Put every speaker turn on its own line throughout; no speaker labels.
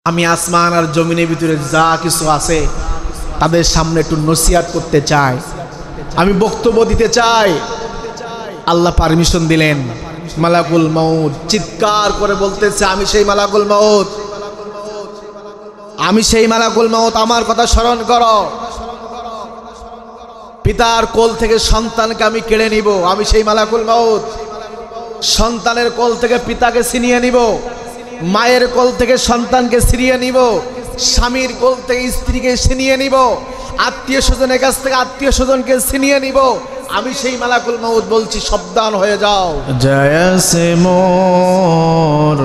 আমি আসমান আর জমিনের ভিতরে যা কিছু আছে তাদের সামনে একটু নসিহত করতে চাই, আমি বক্তব্য দিতে চাই। আল্লাহ পারমিশন দিলেন। মালাকুল মউত চিৎকার করে বলতেছে, আমি সেই মালাকুল মউত, আমি সেই মালাকুল মউত, আমার কথা স্মরণ করো। পিতার কোল থেকে সন্তানকে আমি কেড়ে নিব, আমি সেই মালাকুল মউত। সন্তানের কোল থেকে পিতাকে ছিনিয়ে নিব, মায়ের কোল থেকে সন্তানকে ছিনিয়ে নিব, স্বামীর কোল থেকে স্ত্রীকে ছিনিয়ে নিব, আত্মীয় স্বজনের কাছ থেকে আত্মীয় স্বজনকে ছিনিয়ে নিব। আমি সেই মালাকুল মউত বলছি, সাবধান হয়ে যাও।
জয়সে মোর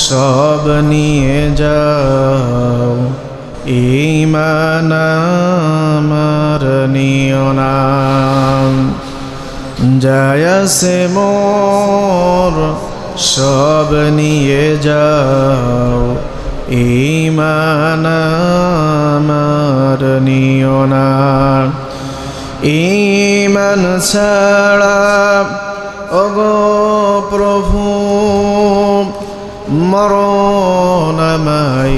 সব নিয়ে যাও, ঈমান আমার নিও না। জয়সে মোর সব নিয়ে যাও, ঈমান আমার নিও না। ঈমান ছাড়া ওগো প্রভু মরণ আমায়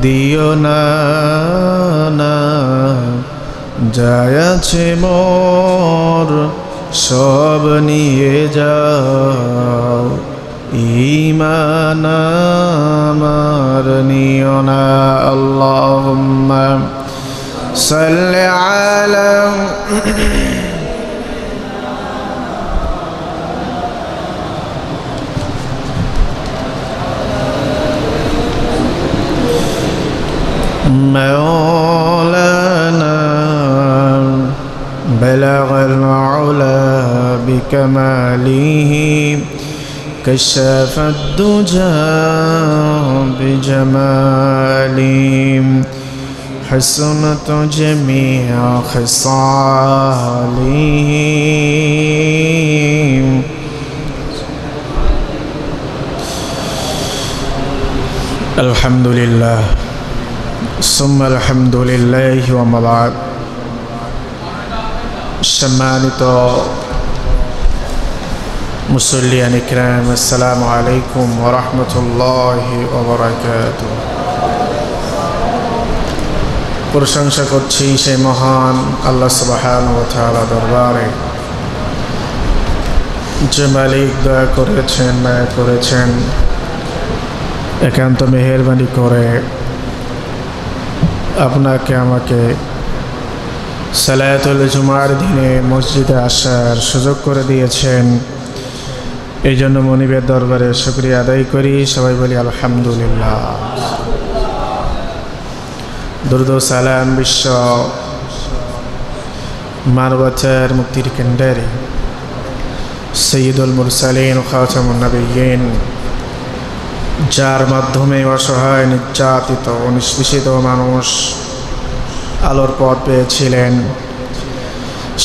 দিও না, না। যায়াছে মোর সব নিয়ে যাও, ঈমান আমার নিও না। আল্লাহুম্মা সাল্লি আলা مولانا بلغ العلا بكماله كشف الدجى بجماله حسنت جميع خصاله الحمد لله ثم الحمد لله وما بعد। সম্মানিত মুসল্লিয়ান ইকরাম, আসসালামু আলাইকুম ওয়া রাহমাতুল্লাহি ওয়া বারাকাতুহু। প্রশংসা করছি সেই মহান আল্লাহ সুবহানাহু ওয়া তাআলা দরবারে, যে মালিক দয়া করেছেন, মায়া করেছেন, একান্ত মেহেরবানি করে আপনাকে আমাকে সালাতুল জুমার দিনে মসজিদে আসার সুযোগ করে দিয়েছেন। এই জন্য মনিবের দরবারে শুকরিয়া আদায় করি। সবাই বলি আলহামদুলিল্লাহ। দরুদ ও সালাম বিশ্ব মানবতার মুক্তির কেন্দ্রে সৈয়দুল মুরসালিন খাতামুন নবিয়্যিন, যার মাধ্যমে অসহায়, নির্যাতিত ও নিষ্পেষিত মানুষ আলোর পথ পেয়েছিলেন,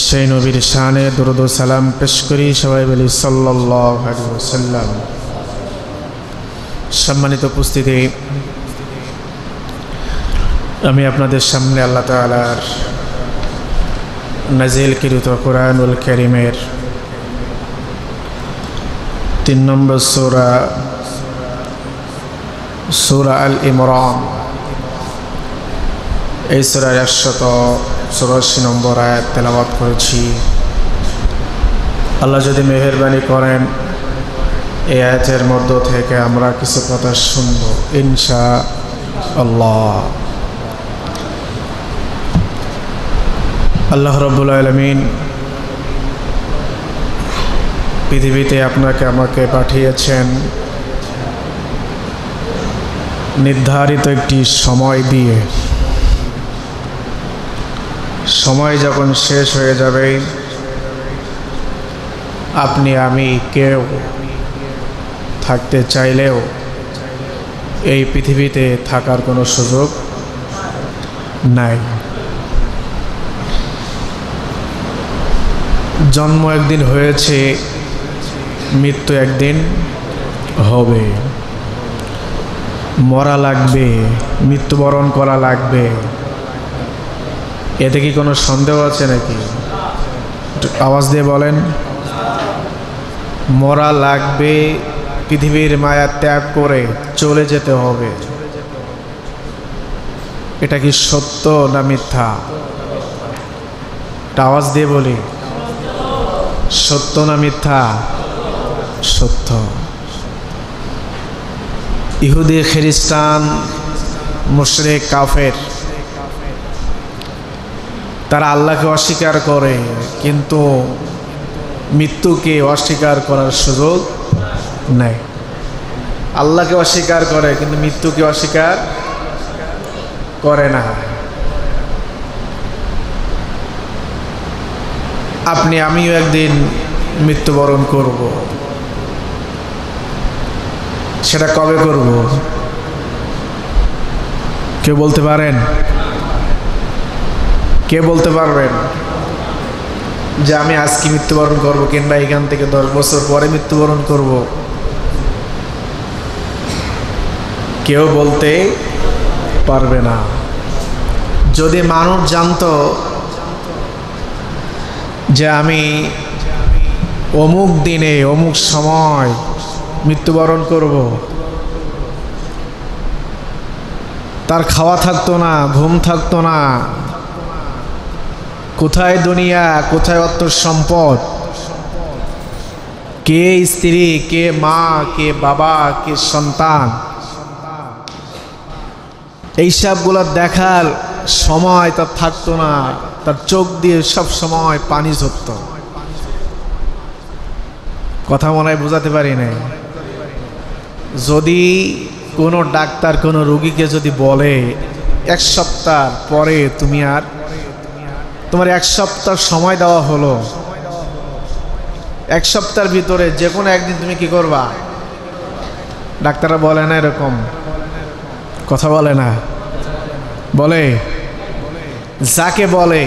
সেই নবীর শানে দরুদ ও সালাম পেশ করি। সবাই বলি সাল্লাল্লাহু আলাইহি ওয়াসাল্লাম। সম্মানিত উপস্থিতি, আমি আপনাদের সামনে আল্লাহ তাআলার নাজিলকৃত কুরআনুল কারীমের 3 নম্বর সূরা আল ইমরান, এই সূরার 184 নম্বর আয়াত তেলাওয়াত করেছি। আল্লাহ যদি মেহেরবানি করেন, এই আয়াতের মধ্য থেকে আমরা কিছু কথা শুনব ইনশাআল্লাহ। আল্লাহ রাব্বুল আলামিন পৃথিবীতে আপনাকে আমাকে পাঠিয়েছেন নির্ধারিত একটি সময় দিয়ে। সময় যখন শেষ হয়ে যাবে, আপনি আমি কেউ থাকতে চাইলেও এই পৃথিবীতে থাকার কোনো সুযোগ নাই। জন্ম একদিন হয়েছে, মৃত্যু একদিন হবে। মরা লাগবে, মৃত্যুবরণ করা লাগবে, এতে কি কোনো সন্দেহ আছে নাকি? আওয়াজ দিয়ে বলেন। মরা লাগবে, পৃথিবীর মায়া ত্যাগ করে চলে যেতে হবে। এটা কি সত্য না মিথ্যা? একটা আওয়াজ দিয়ে বলি, সত্য না মিথ্যা? সত্য। ইহুদি, খ্রিস্টান, মুশরিক, কাফের তারা আল্লাহকে অস্বীকার করে, কিন্তু মৃত্যুকে অস্বীকার করার সুযোগ নেই। আল্লাহকে অস্বীকার করে কিন্তু মৃত্যুকে অস্বীকার করে না। আপনি আমিও একদিন মৃত্যুবরণ করব। সেটা কবে করব? কেউ বলতে পারেন? কে বলতে পারবেন যে আমি আজকে মৃত্যুবরণ করব কিংবা এখান থেকে 10 বছর পরে মৃত্যুবরণ করব? কেউ বলতে পারবে না। যদি মানুষ জানতো যে আমি অমুক দিনে অমুক সময় মৃত্যুবরণ করব, তার খাওয়া থাকতো না, ঘুম থাকতো না। কোথায় দুনিয়া, কোথায় অর্থ সম্পদ, কে স্ত্রী, কে মা, কে বাবা, কে সন্তান, এইসবগুলো দেখার সময় তার থাকতো না। তার চোখ দিয়ে সব সময় পানি ঝরত। কথা মনে হয় বোঝাতে পারি নাই। যদি কোনো ডাক্তার কোনো রোগীকে যদি বলে 1 সপ্তাহ পরে তোমার 1 সপ্তাহ সময় দেওয়া হলো, 1 সপ্তাহের ভিতরে যে কোনো একদিন তুমি কি করবা? ডাক্তাররা বলে না এরকম? কথা বলে না? বলে? যাকে বলে,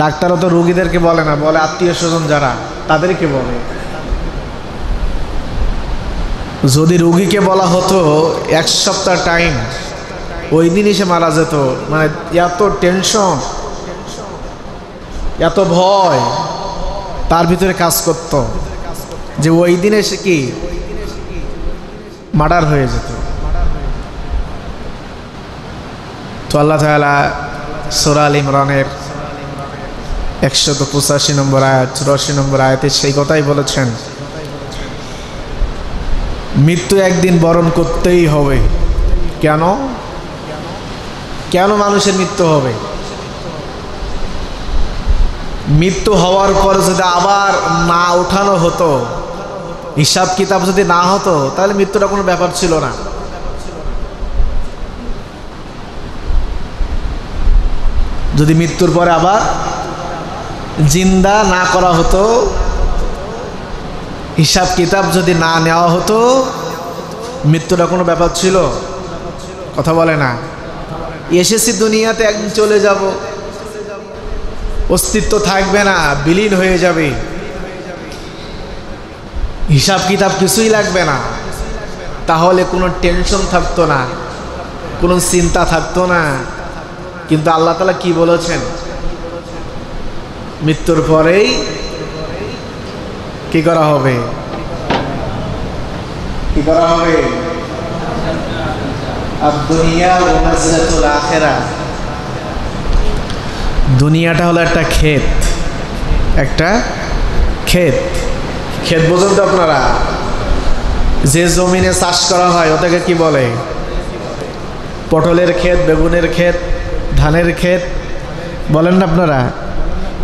ডাক্তারও তো রোগীদেরকে বলে না, বলে আত্মীয় স্বজন যারা, তাদেরকে বলে। যদি রোগীকে বলা হতো 1 সপ্তাহ টাইম, ওই দিনই সে মারা যেত। মানে এত টেনশন, এত ভয় তার ভিতরে কাজ করত যে ওই দিনে সে কি মার্ডার হয়ে যেত। তো আল্লাহ তাআলা সূরা আল ইমরানের 185 নম্বর আয়াত, 84 নম্বর আয়াতে সেই কথাই বলেছেন, মৃত্যু একদিন বরণ করতেই হবে। কেন? কেন মানুষের মৃত্যু হবে? মৃত্যু হওয়ার পর যদি আবার না উঠানো হতো, হিসাব কিতাব যদি না হতো, তাহলে মৃত্যুটা কোনো ব্যাপার ছিল না। যদি মৃত্যুর পরে আবার জিন্দা না করা হতো, হিসাব কিতাব যদি না নেওয়া হতো, মৃত্যুটা কোনো ব্যাপার ছিল? কথা বলে না? এসেছি দুনিয়াতে, একদিন চলে যাব, অস্তিত্ব থাকবে না, বিলীন হয়ে যাবে, হিসাব কিতাব কিছুই লাগবে না। তাহলে কোনো টেনশন থাকতো না, কোনো চিন্তা থাকতো না। কিন্তু আল্লাহ তাআলা কি বলেছেন? মৃত্যুর পরেই কি করা হবে? কি করা হবে? আদ-দুনিয়া ওয়া মাজরাতুল আখিরা। দুনিয়াটা হলো একটা ক্ষেত, একটা ক্ষেত। ক্ষেত বোঝেন তো আপনারা? যে জমিনে চাষ করা হয় ওটাকে কি বলে? পটলের ক্ষেত, বেগুনের ক্ষেত, ধানের ক্ষেত বলেন না আপনারা?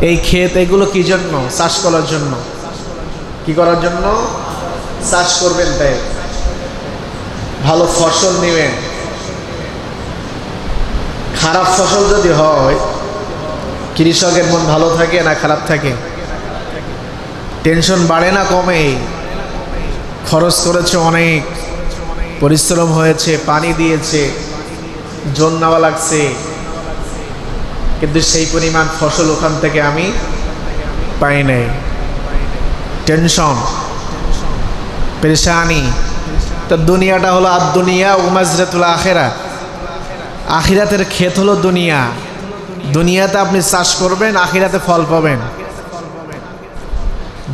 এই ক্ষেত, এগুলো কি জন্য? চাষ করার জন্য। কি করার জন্য? চাষ করবেন, তাই ভালো ফসল নেবেন। খারাপ ফসল যদি হয়, কৃষকের মন ভালো থাকে না খারাপ থাকে? টেনশন বাড়ে না কমে? খরচ করেছে অনেক, পরিশ্রম হয়েছে, পানি দিয়েছে, জন নেওয়া লাগছে, কিন্তু সেই পরিমাণ ফসল ওখান থেকে আমি পাই নাই। টেনশন, পেরেশানি। তো দুনিয়াটা হলো আদ-দুনিয়া ওয়া মাজরাতুল আখিরা। আখিরাতের ক্ষেত হলো দুনিয়া। দুনিয়াতে আপনি চাষ করবেন, আখিরাতে ফল পাবেন।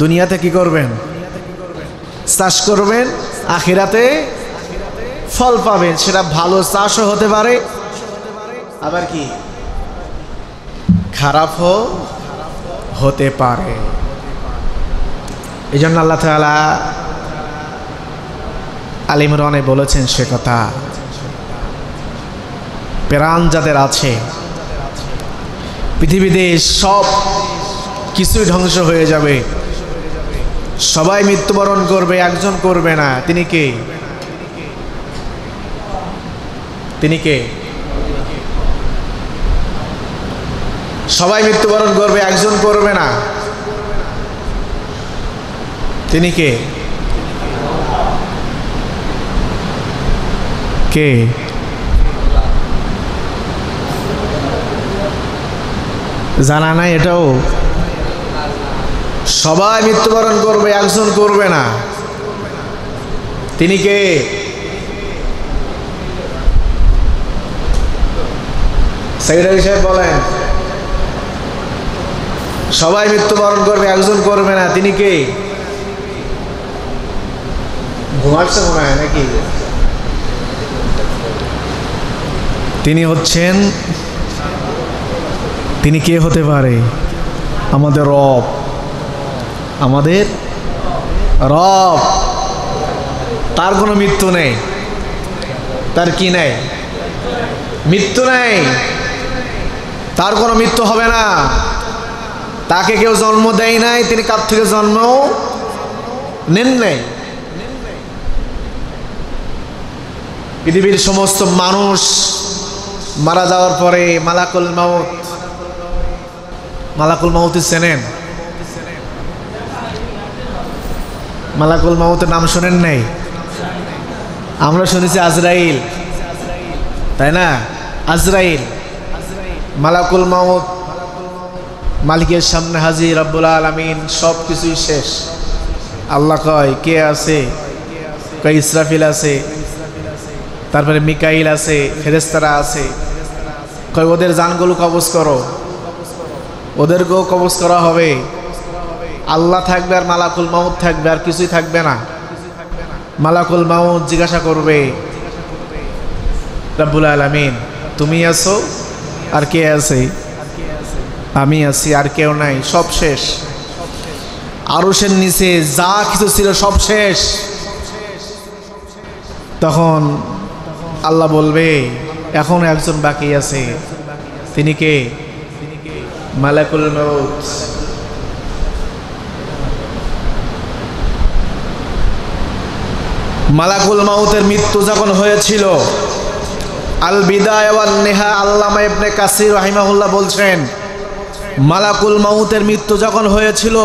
দুনিয়াতে কি করবেন? চাষ করবেন, আখিরাতে
ফল পাবেন। সেটা ভালো চাষও হতে পারে, আবার কি খারাপও হতে পারে। এই জন্য আল্লাহ তাআলা আল ইমরানে বলেছেন সে কথা, প্রাণ যাদের আছে, পৃথিবীতে সব কিছুই ধ্বংস হয়ে যাবে, সবাই মৃত্যুবরণ করবে, একজন করবে না। তিনি কে? তিনি কে? সবাই মৃত্যুবরণ করবে, একজন করবে না। তিনি কে? কে? জানা নাই এটাও? সবাই মৃত্যুবরণ করবে, একজন করবে না। তিনি কে? সেক্রেটারি সাহেব বলেন। সবাই মৃত্যুবরণ করবে, একজন করবে না। তিনি কে? ঘুমাচ্ছে মনে হয় নাকি? তিনি হচ্ছেন, তিনি কে হতে পারে? আমাদের রব, আমাদের রব। তার কোনো মৃত্যু নেই। তার কি নেই? মৃত্যু নেই। তার কোনো মৃত্যু হবে না। তাকে কেউ জন্ম দেয় নাই, তিনি কার থেকে জন্ম নেন নাই। পৃথিবীর সমস্ত মানুষ মারা যাওয়ার পরে মালাকুল মাউত, মালাকুল মাউত চেনেন? মালাকুল মাউতের নাম শোনেন নাই? আমরা শুনেছি আজরাইল, তাই না? আজরাইল, মালাকুল মাউত মালিকের সামনে হাজির, রব্বুল আলামিন সব কিছুই শেষ। আল্লাহ কয় কে আছে? কয় ইসরাফিল আছে, তারপরে মিকাইল আছে, ফেরেশতারা আছে। কয় ওদের জানগুলো কবজ করো, ওদেরকেও কবজ করা হবে। আল্লাহ থাকবে আর মালাকুল মাউত থাকবে, আর কিছুই থাকবে না। মালাকুল মাউত জিজ্ঞাসা করবে, রব্বুল আলামিন তুমি আছো, আর কে আছে? আমি আছি, আর কেউ নাই, সব শেষ। আরশের নিচে যা কিছু ছিল সব শেষ। তখন আল্লাহ বলবে এখন একজন বাকি আছে। তিনি কে? মালাকুল মাউত। মালাকুল মাউতের মৃত্যু যখন হয়েছিল, আল বিদায়া ওয়ান নিহা, আল্লামা ইবনে কাসির রাহিমাহুল্লাহ বলছেন, মালাকুল মাউতের মৃত্যু যখন হয়েছিল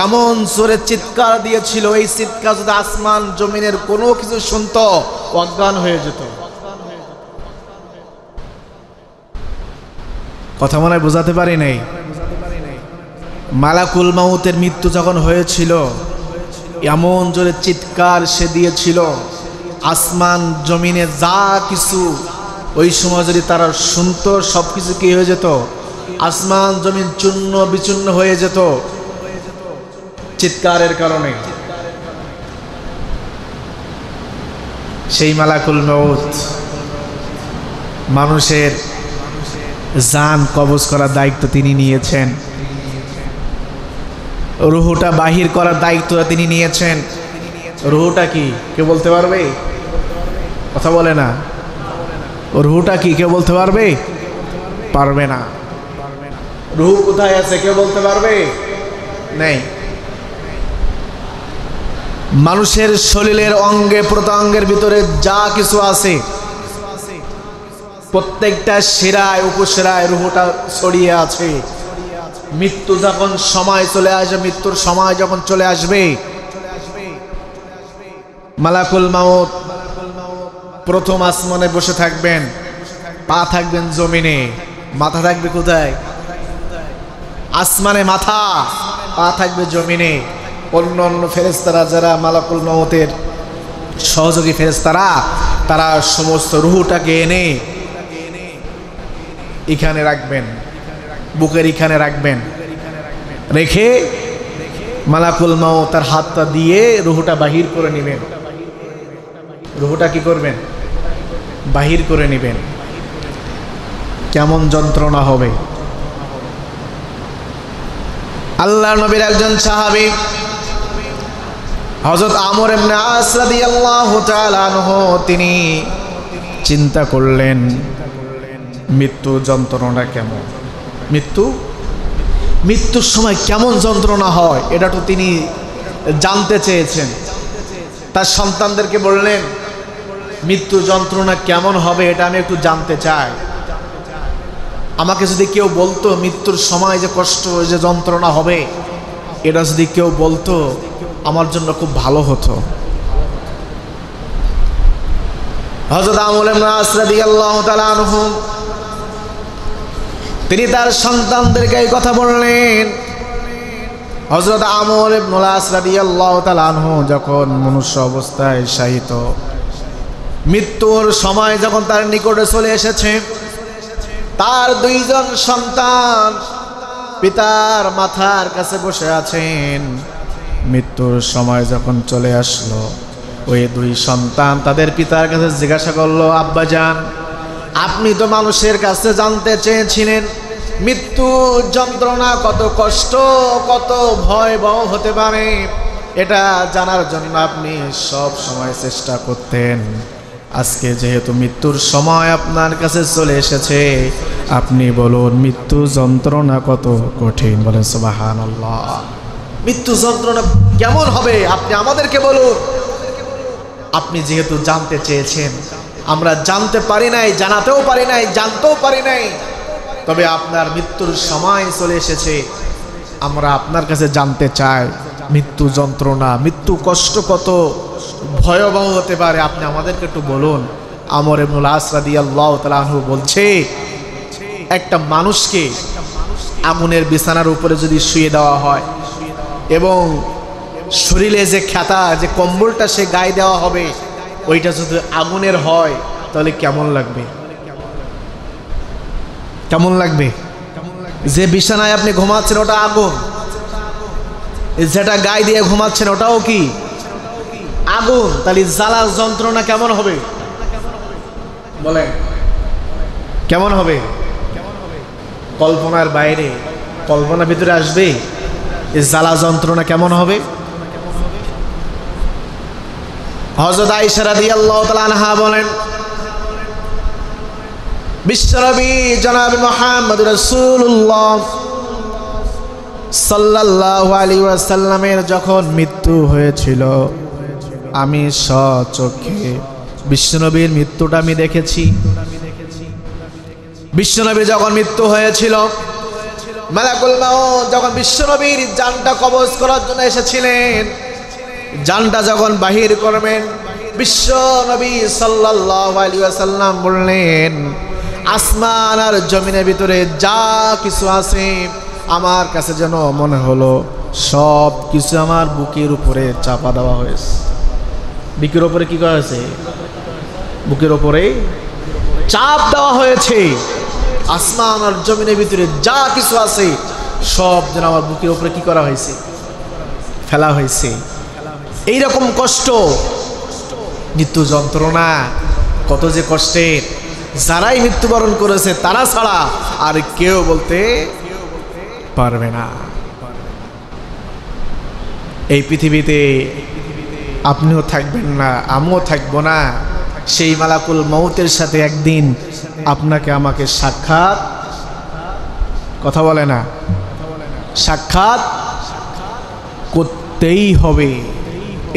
এমন জোরে চিৎকার দিয়েছিল, এই চিৎকার যদি আসমান জমিনের কোনো কিছু শুনতো অজ্ঞান হয়ে যেত। কথা মনে হয় বোঝাতে পারি নাই? মালাকুল মাউতের মৃত্যু যখন হয়েছিল এমন জোরে চিৎকার সে দিয়েছিল, আসমান জমিনে যা কিছু ওই সময় যদি তারা শুনতো সব কিছু কি হয়ে যেত? আসমান জমিন চূর্ণ বিচূর্ণ হয়ে যেত চিৎকারের কারণে। সেই মালাকুল মাউত মানুষের জান কবজ করার দায়িত্ব তিনি নিয়েছেন, রুহুটা বাহির করার দায়িত্ব তিনি নিয়েছেন। রুহুটা কি কে বলতে পারবে? কথা বলে না। রুহুটা কি কেউ বলতে পারবে? পারবে না। রুহু কোথায় আছে কেউ বলতে পারবে? নেই। মানুষের শরীরের অঙ্গে প্রত্যঙ্গের ভিতরে যা কিছু আছে প্রত্যেকটা শিরায় উপশিরায় রুহুটা ছড়িয়ে আছে। মৃত্যু যখন সময় চলে আসবে, মৃত্যুর সময় যখন চলে আসবে, মালাকুল মাউত প্রথম আসমানে বসে থাকবেন, পা থাকবেন জমিনে, মাথা থাকবে কোথায়? আসমানে মাথা, পা থাকবে জমিনে। অন্য অন্য ফেরেশতারা যারা মালাকুল মাউতের সহযোগী ফেরেশতারা, তারা সমস্ত রুহুটাকে এনে এখানে রাখবেন, বুকের এখানে রাখবেন, রেখে মালাকুল মাউত তার হাতটা দিয়ে রুহুটা বাহির করে নেবেন। রুহটা কি করবেন? বাহির করে নেবেন। কেমন যন্ত্রণা হবে। আল্লাহ নবীর একজন সাহাবী হযরত আমর ইবনে আস রাদিয়াল্লাহু তাআলা আনহু, তিনি চিন্তা করলেন মৃত্যু যন্ত্রণা কেমন, মৃত্যুর সময় কেমন যন্ত্রণা হয়, এটা তো তিনি জানতে চেয়েছেন। তার সন্তানদেরকে বললেন, মৃত্যু যন্ত্রণা কেমন হবে এটা আমি একটু জানতে চাই। আমাকে যদি কেউ বলতো মৃত্যুর সময় যে কষ্ট, যে যন্ত্রণা হবে, এটা যদি কেউ বলতো আমার জন্য খুব ভালো হতো। হযরত আমর ইবনে আস রাদিয়াল্লাহু তাআলা আনহু, তিনি তার সন্তানদেরকে এই কথা বললেন। হযরত আমর ইবনে আস রাদিয়াল্লাহু তাআলা আনহু যখন মনুষ্য অবস্থায় শায়িত, মৃত্যুর সময় যখন তার নিকটে চলে এসেছে, তার দুইজন সন্তান পিতার মাথার কাছে বসে আছেন। মৃত্যুর সময় যখন চলে আসলো, ওই দুই সন্তান তাদের পিতার কাছে জিজ্ঞাসা করলো, আব্বাজান, আপনি তো মানুষের কাছে জানতে চেয়েছিলেন মৃত্যু যন্ত্রণা কত কষ্ট, কত ভয়াবহ হতে পারে, এটা জানার জন্য আপনি সব সময় চেষ্টা করতেন। আজকে যেহেতু মৃত্যুর সময় আপনার কাছে চলে এসেছে, আপনি বলুন মৃত্যু যন্ত্রণা কত কঠিন। বলেন সুবহানাল্লাহ। মৃত্যু যন্ত্রণা কেমন হবে আপনি আমাদেরকে বলুন। আপনি যেহেতু জানতে চেয়েছেন, আমরা জানতে পারি নাই, জানাতেও পারি নাই, জানতেও পারি নাই, তবে আপনার মৃত্যুর সময় চলে এসেছে, আমরা আপনার কাছে জানতে চাই মৃত্যু যন্ত্রণা, মৃত্যু কষ্ট কত ভয়াবহ হতে পারে, আপনি আমাদেরকে একটু বলুন। আমর ইবনুল আস রাদিয়াল্লাহু তাআলা আনহু বলছে, একটা মানুষকে আগুনের বিছানার উপরে যদি শুয়ে দেওয়া হয় এবং শরীরে যে খেতা, যে কম্বলটা সে গায়ে দেওয়া হবে, ওইটা যদি আগুনের হয় তাহলে কেমন লাগবে? কেমন লাগবে? যে বিছানায় আপনি ঘুমাচ্ছেন ওটা আগুন, যেটা গায়ে দিয়ে ঘুমাচ্ছেন ওটাও কি আগুন, তাহলে জ্বালা যন্ত্রণা কেমন হবে? বলেন কেমন হবে? কল্পনার বাইরে, কল্পনার ভিতরে আসবে এই জ্বালা যন্ত্রণা কেমন হবে? হযরত আয়েশা রাদিয়াল্লাহু তাআলা আনহা বলেন, বিশ্বনবী জনাব মুহাম্মদ রাসূলুল্লাহ সাল্লাল্লাহু আলাইহি ওয়াসাল্লামের যখন মৃত্যু হয়েছিল, আমি স্বচক্ষে বিশ্বনবীর মৃত্যুটা আমি দেখেছি। বিশ্বনবী যখন মৃত্যু হয়েছিল, মালাকুল মাউত যখন বিশ্বনবীর জানটা কবজ করার জন্য এসেছিলেন, জানটা যখন বাহির করবেন, বিশ্বনবী সাল্লাল্লাহু আলাইহি ওয়াসাল্লাম বললেন, আসমান আর জমিনের ভিতরে যা কিছু আছে আমার কাছে যেন মনে হলো সব কিছু আমার বুকের উপরে চাপা দেওয়া হয়েছে। বুকের উপরে কি করা হয়েছে? বুকের উপরে চাপ দেওয়া হয়েছে। আসমান আর জমিনের ভিতরে যা কিছু আছে সব যেন আমার বুকের উপরে কি করা হয়েছে? ফেলা হয়েছে। এইরকম কষ্ট, মৃত্যু যন্ত্রণা কত যে কষ্টের, যারাই মৃত্যুবরণ করেছে তারা ছাড়া আর কেউ বলতে পারবে না। এই পৃথিবীতে আপনিও থাকবেন না, আমিও থাকবো না। সেই মালাকুল মউতের সাথে একদিন আপনাকে আমাকে সাক্ষাৎ, কথা বলে না, সাক্ষাৎ করতেই হবে।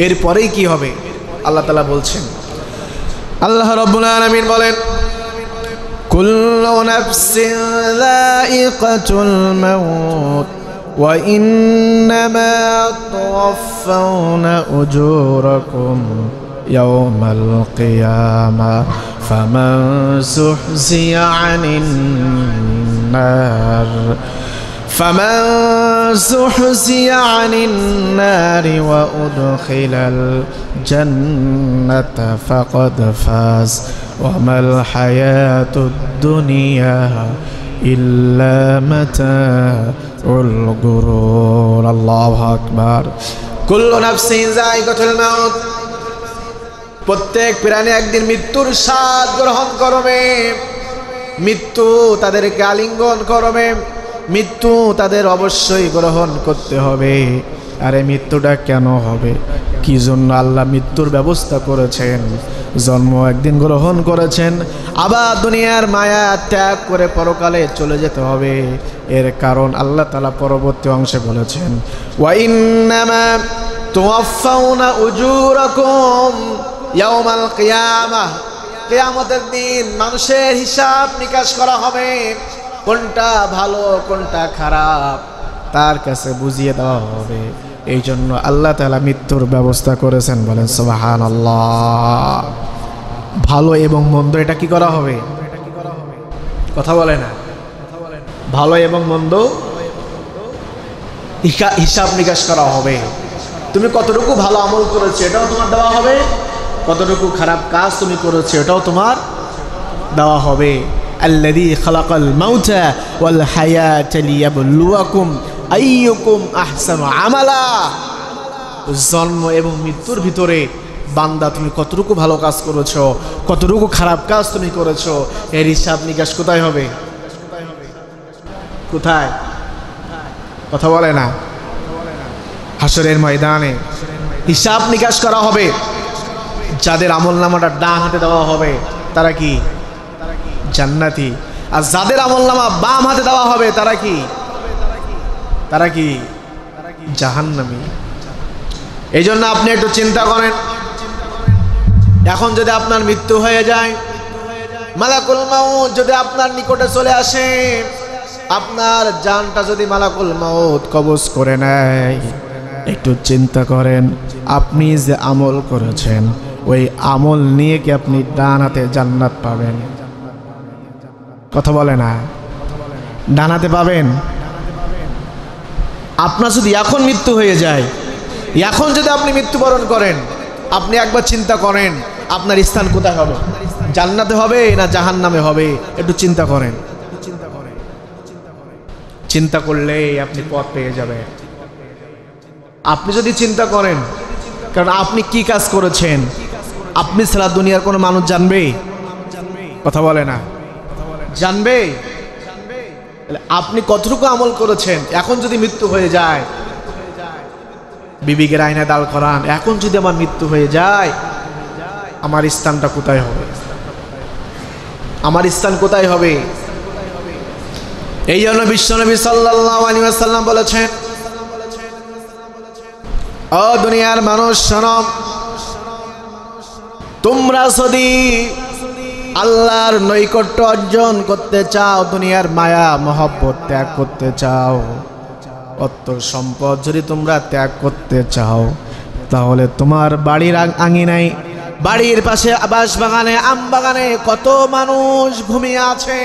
এরপরেই কি হবে? আল্লাহ তাআলা বলছেন, আল্লাহ রাব্বুল আলামিন বলেন, কুল্লু নাফসিন যায়িকাতুল মাউত ওয়া ইন্নামা তুওয়াফাউনা উজুরাকুম ইয়াওমাল কিয়ামা ফামান যুহজিয়া আনিন নার فمن زحزح عن النار وأدخل الجنة فقد فاز وما الحياة الدنيا إلا متاع الغرور. الله أكبر. كل نفس ذائقة الموت. প্রত্যেক প্রাণী একদিন মৃত্যুর স্বাদ গ্রহণ করবে, মৃত্যু তাদেরকে আলিঙ্গন করবে, মৃত্যু তাদের অবশ্যই গ্রহণ করতে হবে। আরে মৃত্যুটা কেন হবে, কি জন্য আল্লাহ মৃত্যুর ব্যবস্থা করেছেন? জন্ম একদিন গ্রহণ করেছেন, আবার দুনিয়ার মায়া ত্যাগ করে পরকালে চলে যেতে হবে। এর কারণ আল্লাহ তাআলা পরবর্তী অংশে বলেছেন, ওয়া ইন্নামা তুওয়াফাউনা উজুরাকুম ইয়াউমাল কিয়ামাহ, কিয়ামতের দিন মানুষের হিসাব নিকাশ করা হবে। কোনটা ভালো কোনটা খারাপ তার কাছে বুঝিয়ে দেওয়া হবে। এই জন্য আল্লাহ তাআলা মৃত্যুর ব্যবস্থা করেছেন। বলেন সুবহানাল্লাহ। ভালো এবং মন্দ এটা কি করা হবে? কথা বলে না। ভালো এবং মন্দ হিসাব নিকাশ করা হবে। তুমি কতটুকু ভালো আমল করেছো এটাও তোমার দেওয়া হবে, কতটুকু খারাপ কাজ তুমি করেছো এটাও তোমার দেওয়া হবে। আল্লাযী খালাকাল মাউতা ওয়াল হায়াতা লিয়াবলুয়াকুম আইয়ুকুম আহসানু আমালা। জন্ম এবং মৃত্যুর ভিতরে বান্দা তুমি কতটুকু ভালো কাজ করেছো, কতটুকু খারাপ কাজ তুমি করেছো, এর হিসাব নিকাশ কোথায় হবে? কোথায়? কথা বলে না। হাসরের ময়দানে হিসাব নিকাশ করা হবে। যাদের আমল নামাটা ডান হাতে দেওয়া হবে তারা কি? জান্নাতি। আর যাদের আমল নামা বাম হাতে দেওয়া হবে তারা কি? তারা কি? জাহান্নামী। এই জন্য আপনি একটু চিন্তা করেন, এখন যদি আপনার মৃত্যু হয়ে যায়, মালাকুল মাউত যদি আপনার নিকটে চলে আসে, আপনার জানটা যদি মালাকুল মাউত কবজ করে নেয়, একটু চিন্তা করেন আপনি যে আমল করেছেন ওই আমল নিয়ে কি আপনি ডান হাতে জান্নাত পাবেন? কথা বলে না। ডান হাতে পাবেন? আপনার যদি এখন মৃত্যু হয়ে যায়, এখন যদি আপনি মৃত্যুবরণ করেন, আপনি একবার চিন্তা করেন আপনার স্থান কোথায় হবে? জান্নাতে হবে না জাহান্নামে হবে? একটু চিন্তা করেন। চিন্তা করলে আপনি পথ পেয়ে যাবেন। আপনি যদি চিন্তা করেন, কারণ আপনি কি কাজ করেছেন আপনি ছাড়া দুনিয়ার কোনো মানুষ জানবে? কথা বলে না। জানবে? আপনি কতটুকু আমল করেছেন, এখন যদি মৃত্যু হয়ে যায়, বিবিকের আয়নায় দাঁড় করান, এখন যদি আমার মৃত্যু হয়ে যায় আমার স্থানটা কোথায় হবে? আমার স্থান কোথায় হবে? এই জন্য বিশ্বনবী সাল্লাল্লাহু আলাইহি ওয়াসাল্লাম বলেছেন, ও দুনিয়ার মানুষ শোনো, তোমরা যদি আল্লাহর নৈকট্য অর্জন করতে চাও, দুনিয়ার মায়া মহব্বত ত্যাগ করতে চাও, অর্থ সম্পদ যদি তোমরা ত্যাগ করতে চাও, তাহলে তোমার বাড়ির আঙিনায়, বাড়ির পাশে আবাস বাগানে, আম বাগানে কত মানুষ ঘুমিয়ে আছে,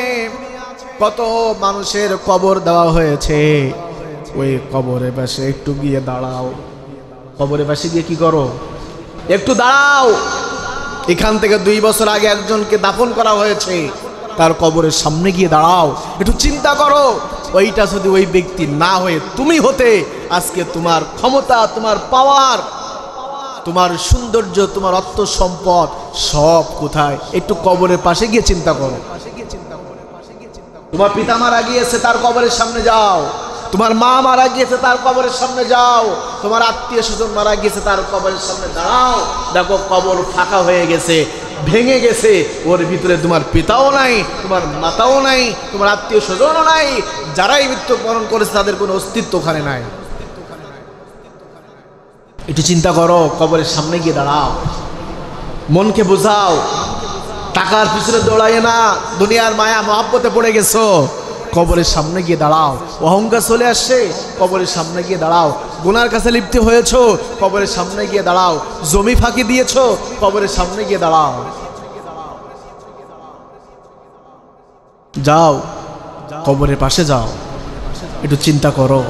কত মানুষের কবর দেওয়া হয়েছে, ওই কবরের পাশে একটু গিয়ে দাঁড়াও। কবরের পাশে গিয়ে কি করো? একটু দাঁড়াও। এখান থেকে 2 বছর আগে একজনকে দাফন করা হয়েছে, তার কবরের সামনে গিয়ে দাঁড়াও, একটু চিন্তা করো ওইটা যদি ওই ব্যক্তি না হয়ে তুমি হতে, আজকে তোমার ক্ষমতা, তোমার পাওয়ার, তোমার সৌন্দর্য, তোমার অর্থ সম্পদ সব কোথায়? একটু কবরের পাশে গিয়ে চিন্তা করো। তোমার পিতা মারা গিয়েছে, তার কবরের সামনে যাও। তোমার মা মারা গিয়েছে, তার কবরের সামনে যাও। তোমার আত্মীয় স্বজন মারা গিয়েছে, তার কবরের সামনে দাঁড়াও। দেখো কবর ফাঁকা হয়ে গেছে, ভেঙে গেছে, ওর ভিতরে তোমার পিতাও নাই, তোমার মাতাও নাই, তোমার আত্মীয় স্বজনও নাই, যারাই মৃত্যুবরণ করেছে তাদের কোনো অস্তিত্ব ওখানে নাই। একটু চিন্তা করো, কবরের সামনে গিয়ে দাঁড়াও, মনকে বোঝাও। টাকার পিছনে দৌড়ায় না, দুনিয়ার মায়া মহব্বতে পড়ে গেছো, কবরের সামনে গিয়ে দাঁড়াও। অহংকার চলে আসছে, কবরের সামনে গিয়ে দাঁড়াও। গুনার কাছে লিপ্ত হয়েছো, কবরের সামনে গিয়ে দাঁড়াও। জমি ফাঁকি দিয়েছো, কবরের সামনে গিয়ে দাঁড়াও। যাও, কবরের পাশে যাও, একটু চিন্তা করো।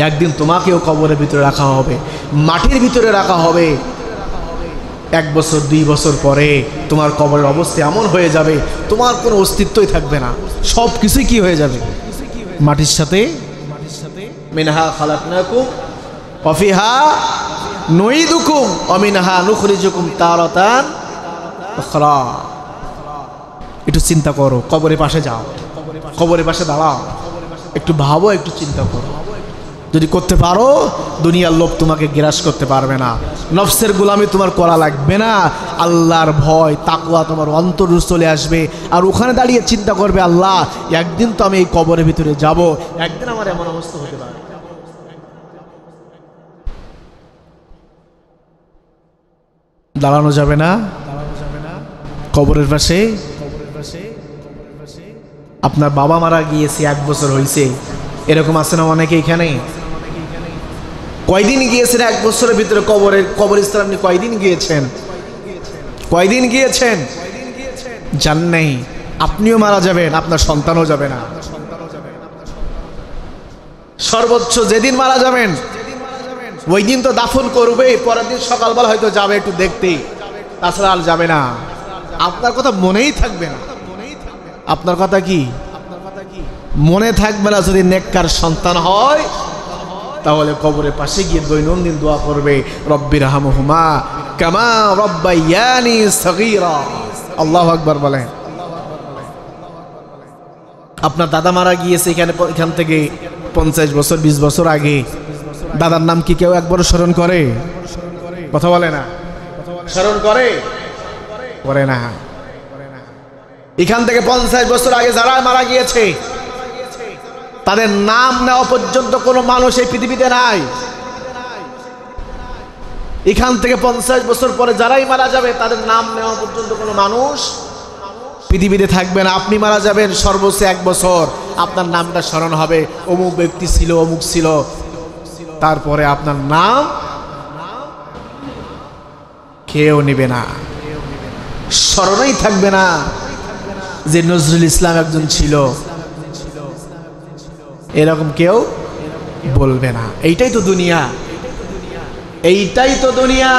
একদিন তোমাকেও কবরের ভিতরে রাখা হবে, মাটির ভিতরে রাখা হবে। 1 বছর 2 বছর পরে তোমার কবরের অবস্থা এমন হয়ে যাবে, তোমার কোনো অস্তিত্বই থাকবে না, সব কিছুই কি হয়ে যাবে? মাটির সাথে। মিনহা খালাকনাকুম ওয়া ফিহা নুইদুকুম ওয়া মিনহা নুখরিজুকুম তারাতান উখরা। একটু চিন্তা করো, কবরের পাশে যাও, কবরের পাশে দাঁড়াও, একটু ভাবো, একটু চিন্তা করো। যদি করতে পারো, দুনিয়ার লোভ তোমাকে গ্রাস করতে পারবে না, নফসের গোলামি তোমার করা লাগবে না, আল্লাহর ভয় তাকওয়া তোমার অন্তর চলে আসবে। আর ওখানে দাঁড়িয়ে চিন্তা করবে, আল্লাহ একদিন তো আমি এই কবরের ভিতরে যাব, একদিন আমার এমন অবস্থা হতে পারে। দাঁড়ানো যাবে না কবরের পাশে। আপনার বাবা মারা গিয়েছে 1 বছর হয়েছে, এরকম আছে না অনেকে এখানে? কয়দিন গিয়েছেন 1 বছরের ভিতরে কবরস্থানে? আপনি কয়দিন গিয়েছেন? কয়দিন গিয়েছেন? জান নাই। আপনিও মারা যাবেন, আপনার সন্তানও যাবে না। সর্বোচ্চ যেদিন মারা যাবেন ওই দিন তো দাফন করবে, পরের দিন সকালবেলা হয়তো যাবে একটু দেখতে, তাছাড়া আর যাবে না। আপনার কথা মনেই থাকবে না। আপনার কথা কি মনে থাকবে না? যদি নেককার সন্তান হয় তাহলে কবরের পাশে গিয়ে দৈনন্দিন দোয়া করবে, রব্বির হামহুমা কামা রব্বায়ানি সগীরা। আল্লাহু আকবার বলেন। আপনার দাদা মারা গিয়েছে এখান থেকে 50 বছর 20 বছর আগে, দাদার নাম কি কেউ একবার স্মরণ করে? কথা বলে না। স্মরণ করে? করে না। এখান থেকে 50 বছর আগে যারা মারা গিয়েছে তাদের নাম নেওয়া পর্যন্ত কোনো মানুষ এই পৃথিবীতে নাই। এখান থেকে 50 বছর পরে যারাই মারা যাবে তাদের নাম নেওয়া পর্যন্ত কোনো মানুষ পৃথিবীতে থাকবে না। আপনি মারা যাবেন সর্বোচ্চ 1 বছর, আপনার নামটা স্মরণ হবে, অমুক ব্যক্তি ছিল, অমুক ছিল। তারপরে আপনার নাম কেউ নেবে না, স্মরণেই থাকবে না যে নজরুল ইসলাম একজন ছিল, এরকম কেউ বলবে না। এইটাই তো দুনিয়া, এইটাই তো দুনিয়া।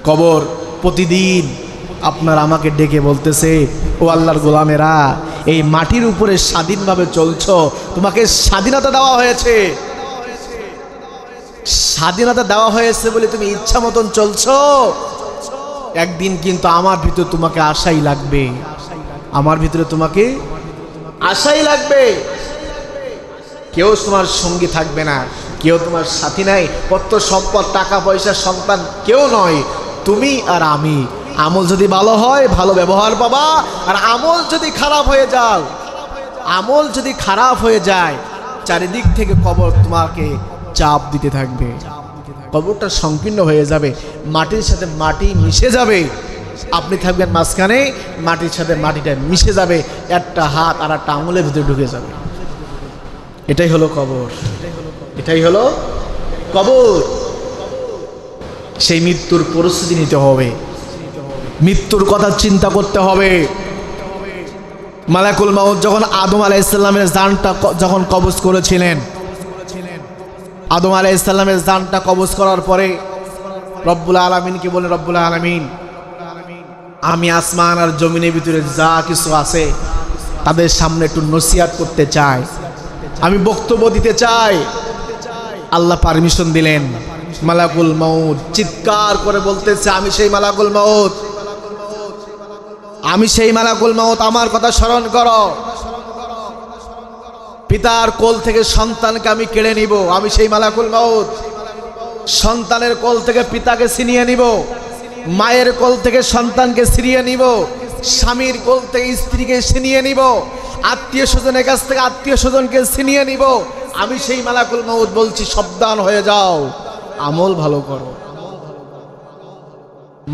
কবর প্রতিদিন আপনার আমাকে ডেকে বলতেছে, ও আল্লাহর গোলামেরা, এই মাটির উপরে স্বাধীনভাবে চলছো, তোমাকে স্বাধীনতা দেওয়া হয়েছে। স্বাধীনতা দেওয়া হয়েছে বলে তুমি ইচ্ছা মতন চলছো, একদিন কিন্তু আমার ভিতরে তোমাকে আশাই লাগবে, আমার ভিতরে তোমাকে আশাই লাগবে। কেউ তোমার সঙ্গী থাকবে না, কেউ তোমার সাথী নাই, কত সম্পদ টাকা পয়সা সন্তান কেউ নয়, তুমি আর আমি। আমল যদি ভালো হয় ভালো ব্যবহার পাবা, আর আমল যদি খারাপ হয়ে যায়, আমল যদি খারাপ হয়ে যায়, চারিদিক থেকে কবর তোমাকে চাপ দিতে থাকবে, কবরটা সংকীর্ণ হয়ে যাবে, মাটির সাথে মাটি মিশে যাবে, আপনি থাকবেন মাঝখানে, মাটির সাথে মাটিটা মিশে যাবে, একটা হাত আর একটা আঙুলের ভিতরে ঢুকে যাবে। এটাই হলো কবর, এটাই হলো কবর। সেই মৃত্যুর পরিস্থিতি নিতে হবে, মৃত্যুর কথা চিন্তা করতে হবে। মালাকুল মাউত যখন আদম আলাইহিস সালামের জানটা যখন কবজ করেছিলেন, আদম আলাইহিস সালামের জানটা কবজ করার পরে রব্বুল আলামিনকে বলে, রব্বুল আলামিন, আমি আসমান আর জমিনের ভিতরে যা কিছু আছে তাদের সামনে একটু নসিহত করতে চাই, আমি বক্তব্য দিতে চাই। আল্লাহ পারমিশন দিলেন। মালাকুল মাউত চিৎকার করে বলতেছে, আমি সেই মালাকুল মাউত, আমি সেই মালাকুল মাউত, আমার কথা স্মরণ করো। পিতার কোল থেকে সন্তানকে আমি কেড়ে নিব, আমি সেই মালাকুল মাউত। সন্তানের কোল থেকে পিতাকে ছিনিয়ে নিব, মায়ের কোল থেকে সন্তানকে ছিনিয়ে নিব, স্বামীর কোল থেকে স্ত্রীকে ছিনিয়ে নিব, আত্মীয় স্বজনের কাছ থেকে আত্মীয় স্বজনকে ছিনিয়ে নিব। আমি সেই মালাকুল মাউত বলছি, সাবধান হয়ে যাও, আমল ভালো করো।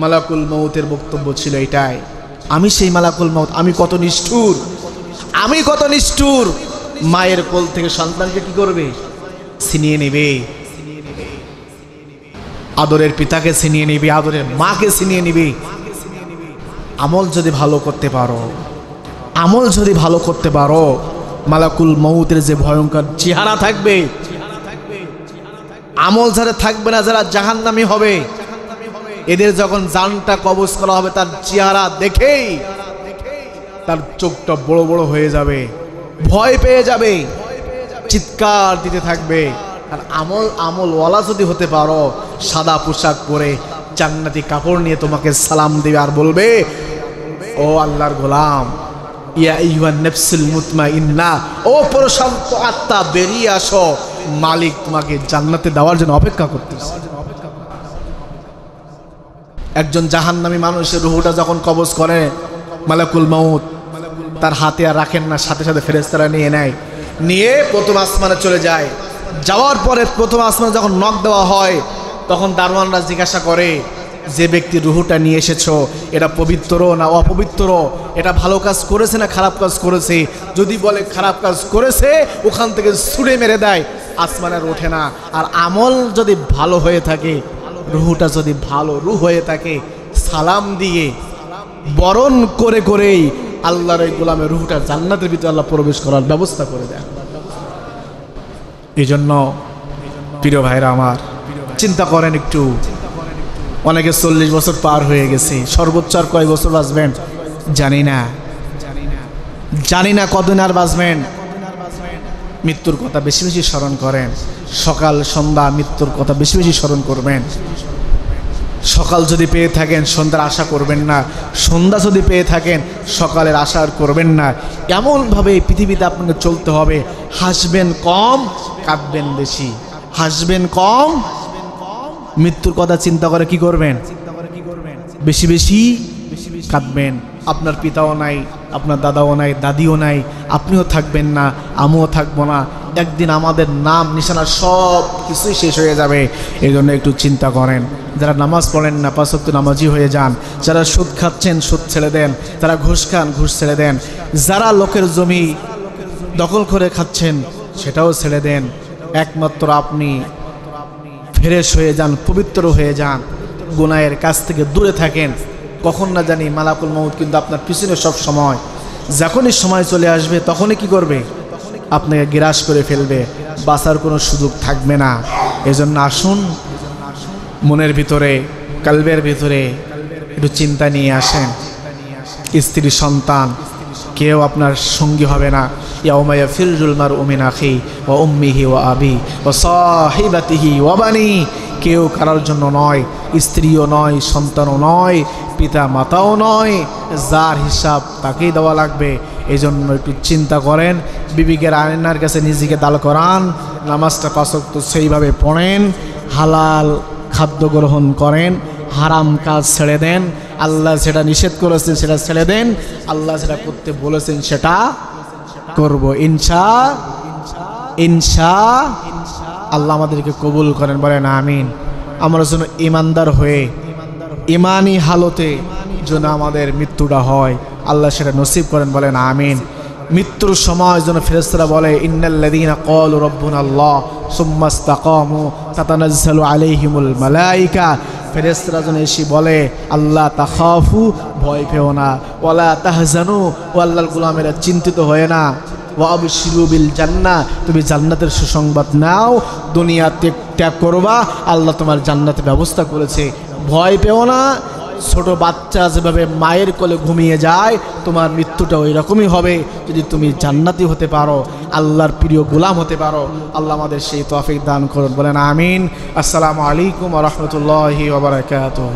মালাকুল মাউতের বক্তব্য ছিল এটাই, আমি সেই মালাকুল মাউত, আমি কত নিষ্ঠুর, আমি কত নিষ্ঠুর। মায়ের কোল থেকে সন্তানকে কি করবে? ছিনিয়ে নেবে। আদরের পিতাকে ছিনিয়ে নিবে, আদরের মাকে ছিনিয়ে নিবে। আমল যদি ভালো করতে পারো, আমল যদি ভালো করতে পারো, মালাকুল মাউতের যে ভয়ঙ্কর চেহারা থাকবে, আমল যারা থাকবে না, যারা জাহান্নামী হবে, এদের যখন জানটা কবজ করা হবে, তার চেহারা দেখেই তার চোখটা বড় বড় হয়ে যাবে, ভয় পেয়ে যাবে, চিৎকার দিতে থাকবে, আর আমলওয়ালা যদি হতে পারো, সাদা পোশাক পরে জান্নাতি কাপড় নিয়ে তোমাকে সালাম দিবে আর বলবে, ও আল্লাহর গোলাম, ইয়া আইয়ুহান নাফসুল মুতমাইন্না, ও প্রশান্ত আত্মা বেরিয়ে আসো, মালিক তোমাকে জান্নাতে দেওয়ার জন্য অপেক্ষা করতেছে। একজন জাহান্নামী মানুষের রূহটা যখন কবজ করে মালাকুল মউত, তার হাতে আর রাখেন না, সাথে সাথে ফেরেশতারা নিয়ে নেয়, নিয়ে প্রথম আসমানে চলে যায়। যাওয়ার পরে প্রথম আসমানে যখন নক দেওয়া হয়, তখন দারোয়ানরা জিজ্ঞাসা করে, যে ব্যক্তি রুহুটা নিয়ে এসেছো এটা পবিত্র না অপবিত্র, এটা ভালো কাজ করেছে না খারাপ কাজ করেছে? যদি বলে খারাপ কাজ করেছে, ওখান থেকে ছুঁড়ে মেরে দেয়, আসমানে আর ওঠে না। আর আমল যদি ভালো হয়ে থাকে, রুহুটা যদি ভালো রুহ হয়ে থাকে, সালাম দিয়ে বরণ করে করেই আল্লাহর এই গোলামের রুহটা জান্নাতের ভিতরে আল্লাহ প্রবেশ করার ব্যবস্থা করে দেন। এই জন্য প্রিয় ভাইরা আমার, চিন্তা করেন একটু, অনেকে 40 বছর পার হয়ে গেছে, সর্বোচ্চ আর কয় বছর বাঁচবেন জানি না কতদিন আর বাঁচবেন। মৃত্যুর কথা বেশি বেশি স্মরণ করেন, সকাল সন্ধ্যা মৃত্যুর কথা বেশি বেশি স্মরণ করবেন। সকাল যদি পেয়ে থাকেন সন্ধ্যার আশা করবেন না, সন্ধ্যা যদি পেয়ে থাকেন সকালের আশা আর করবেন না। এমনভাবে এই পৃথিবীতে আপনাকে চলতে হবে, হাসবেন কম, কাঁদবেন বেশি। হাসবেন কম, মৃত্যুর কথা চিন্তা করে কি করবেন? বেশি বেশি কাঁদবেন। আপনার পিতাও নাই, আপনার দাদাও নাই, দাদিও নাই, আপনিও থাকবেন না, আমিও থাকবো না। একদিন আমাদের নাম নিশানা সব কিছুই শেষ হয়ে যাবে। এই জন্য একটু চিন্তা করেন। যারা নামাজ পড়েন না, 5 ওয়াক্ত নামাজি হয়ে যান। যারা সুদ খাচ্ছেন, সুদ ছেড়ে দেন। যারা ঘুষ খান, ঘুষ ছেড়ে দেন। যারা লোকের জমি দখল করে খাচ্ছেন, সেটাও ছেড়ে দেন। একমাত্র আপনি ফ্রেশ হয়ে যান, পবিত্র হয়ে যান, গুনাহের কাছ থেকে দূরে থাকেন। কখন না জানি মালাকুল মউত কিন্তু আপনার পিছনে সব সময়, যখনই সময় চলে আসবে তখনই কি করবে? আপনাকে গ্রাস করে ফেলবে, বাঁচার কোনো সুযোগ থাকবে না। এজন্য আসুন, মনের ভিতরে, কালবের ভিতরে একটু চিন্তা নিয়ে আসেন। স্ত্রী, সন্তান কেউ আপনার সঙ্গী হবে না। ইয়াউমা ইয়াফিরুল মারউ মিন আখিহি ওয়া উম্মিহি ওয়া আবিহি ওয়া সাহিবাতিহি ওয়া বানি। কেউ কারোর জন্য নয়, স্ত্রীও নয়, সন্তানও নয়, পিতা মাতাও নয়। যার হিসাব তাকেই দেওয়া লাগবে। এই জন্য একটু চিন্তা করেন, বিবিকের আয়নার কাছে নিজেকে দাঁড় করান, নামাজটা 5 ওয়াক্ত সেইভাবে পড়েন, হালাল খাদ্য গ্রহণ করেন, হারাম কাজ ছেড়ে দেন। আল্লাহ যেটা নিষেধ করেছেন সেটা ছেড়ে দেন, আল্লাহ যেটা করতে বলেছেন সেটা করব। আল্লাহ আমাদেরকে কবুল করেন, বলেন আমিন। আমরা যেন ইমানদার হয়ে ইমানি হালতে যেন আমাদের মৃত্যুটা হয়, আল্লাহ সেটা নসিব করেন, বলেন আমিন। মৃত্যুর সময় যেন ফেরেশতারা বলে, ইন্নাল্লাযীনা ক্বালু রাব্বুনাল্লাহ সুম্মা ইসতাকামু তাতানাজ্জালু আলাইহিমুল মালায়েকা। ফেরেশতারা যেন এসে বলে, আল্লাহ তাখাফু, ভয় পেও না, ওয়ালা তাহজানু, ও আল্লাহর গোলামেরা চিন্তিত হয় না, ওয়া আবশিরু বিল জান্নাহ, তুমি জান্নাতের সুসংবাদ নাও। দুনিয়া ত্যাগ করবা, আল্লাহ তোমার জান্নাতের ব্যবস্থা করেছে, ভয় পেও না। ছোট বাচ্চা যেভাবে মায়ের কোলে ঘুমিয়ে যায়, তোমার মৃত্যুটা ওই রকমই হবে যদি তুমি জান্নাতি হতে পারো, আল্লাহর প্রিয় গোলাম হতে পারো। আল্লাহ আমাদের সেই তৌফিক দান করুন, বলেন আমিন। আসসালামু আলাইকুম ওয়া রাহমাতুল্লাহি ওয়া বারাকাতুহু।